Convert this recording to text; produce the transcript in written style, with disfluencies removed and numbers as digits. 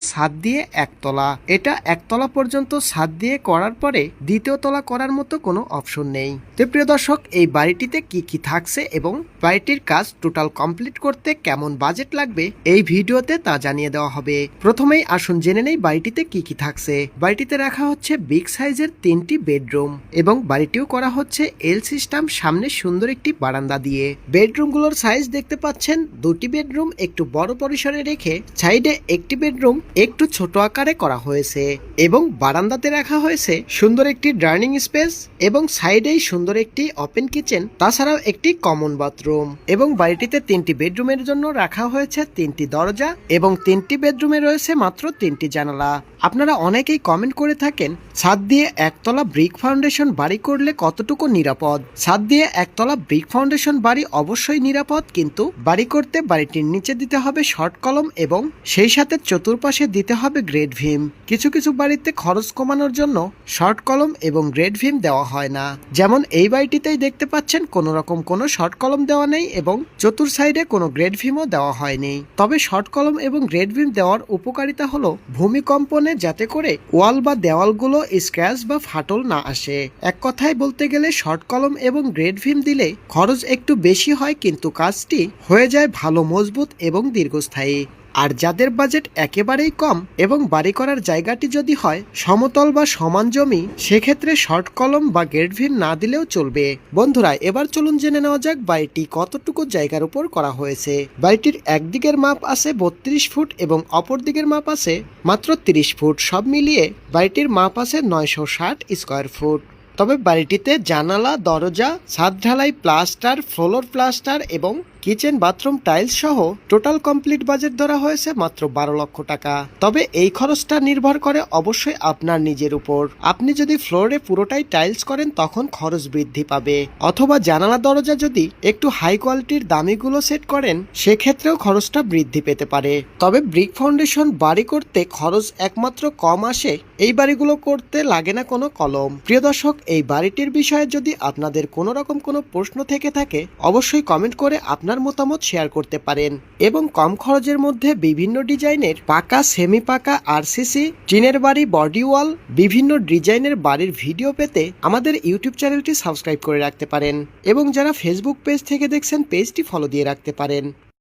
ছাদ দিয়ে একতলা। এটা একতলা পর্যন্ত ছাদ দিয়ে করার পরে দ্বিতীয় তলা করার মতো কোনো অপশন নেই। তো প্রিয় দর্শক, এই বাড়িটিতে কি কি থাকছে এবং বাড়িটির কাজ টোটাল কমপ্লিট করতে কেমন বাজেট লাগবে এই ভিডিওতে তা জানিয়ে দেওয়া হবে। প্রথমেই আসুন জেনে নেই বাড়িটিতে কি কি থাকছে। বাড়িটিতে রাখা হচ্ছে বিগ সাইজের 3টি বেডরুম এবং বাড়িটিও করা হচ্ছে এল সিস্টেম, সামনে সুন্দর একটি বারান্দা দিয়ে। বেডরুমগুলোর সাইজ দেখতে পাচ্ছেন, 2টি বেডরুম একটু বড় পরিসরে রেখে সাইডে একটি বেডরুম একটু ছোট আকারে করা হয়েছে এবং বারান্দাতে রাখা হয়েছে সুন্দর একটি ডাইনিং স্পেস এবং সাইডেই সুন্দর একটি ওপেন কিচেন, তাছাড়াও একটি কমন বাথরুম। এবং বাড়িটিতে 3টি বেডরুমের জন্য রাখা হয়েছে 3টি দরজা এবং 3টি বেডরুমে রয়েছে মাত্র 3টি জানালা। আপনারা অনেকেই কমেন্ট করে থাকেন ছাদ দিয়ে একতলা ব্রিক ফাউন্ডেশন বাড়ি করলে কতটুকু নিরাপদ। ছাদ দিয়ে একতলা ব্রিক ফাউন্ডেশন বাড়ি অবশ্যই নিরাপদ, কিন্তু বাড়ি করতে বাড়িটির নিচে দিতে হবে শর্ট কলম এবং সেই সাথে চতুর্পাশে দিতে হবে গ্রেড ভিম। কিছু কিছু বাড়িতে খরচ কমানোর জন্য শর্ট কলম এবং গ্রেড ভিম দেওয়া হয় না, যেমন এই বাড়িটিতেই দেখতে পাচ্ছেন কোনো রকম কোনো শর্ট কলম দেওয়া নেই এবং চতুর সাইডে কোনো গ্রেড ভিমও দেওয়া হয়নি। তবে শর্ট কলম এবং গ্রেড ভিম দেওয়ার উপকারিতা হলো ভূমিকম্পনে যাতে করে ওয়াল বা দেওয়ালগুলো স্ক্র্যাচ বা ফাটল না আসে। এক কথায় বলতে গেলে শর্ট কলম এবং গ্রেড ভিম দিলে খরচ একটু বেশি হয়, কিন্তু কাজটি হয়ে যায় ভালো, মজবুত এবং দীর্ঘস্থায়ী। আর যাদের বাজেট একেবারেই কম এবং বাড়ি করার জায়গাটি যদি হয় সমতল বা সমান জমি, সেক্ষেত্রে শর্ট কলম বা গ্রেড ভিম না দিলেও চলবে। বন্ধুরা, এবার চলুন জেনে নেওয়া যাক বাড়িটি কতটুকু জায়গার উপর করা হয়েছে। বাড়িটির একদিকের মাপ আছে 32 ফুট এবং অপর দিকের মাপ আছে মাত্র 30 ফুট। সব মিলিয়ে বাড়িটির মাপ আছে 960 স্কোয়ার ফুট। তবে বাড়িটিতে জানালা, দরজা, ছাদ ঢালাই, প্লাস্টার, ফ্লোর প্লাস্টার এবং কিচেন বাথরুম টাইলস সহ টোটাল কমপ্লিট বাজেট ধরা হয়েছে মাত্র 12 লক্ষ টাকা। তবে এই খরচটা নির্ভর করে অবশ্যই আপনার নিজের উপর। আপনি যদি ফ্লোরে পুরোটাই টাইলস করেন তখন খরচ বৃদ্ধি পাবে, অথবা জানালা দরজা যদি একটু হাই কোয়ালিটির দামিগুলো সেট করেন সেক্ষেত্রেও খরচটা বৃদ্ধি পেতে পারে। তবে ব্রিক ফাউন্ডেশন বাড়ি করতে খরচ একমাত্র কম আসে, এই বাড়িগুলো করতে লাগে না কোনো কলম। প্রিয় দর্শক, এই বাড়িটির বিষয়ে যদি আপনাদের কোনো রকম কোনো প্রশ্ন থেকে থাকে অবশ্যই কমেন্ট করে আপনার মতামত শেয়ার করতে পারেন। এবং কম খরচের মধ্যে বিভিন্ন ডিজাইনের পাকা, সেমি পাকা, আরসিসি, টিনের বাড়ি, বডি ওয়াল, বিভিন্ন ডিজাইনের বাড়ির ভিডিও পেতে আমাদের ইউটিউব চ্যানেলটি সাবস্ক্রাইব করে রাখতে পারেন এবং যারা ফেসবুক পেজ থেকে দেখছেন পেজটি ফলো দিয়ে রাখতে পারেন।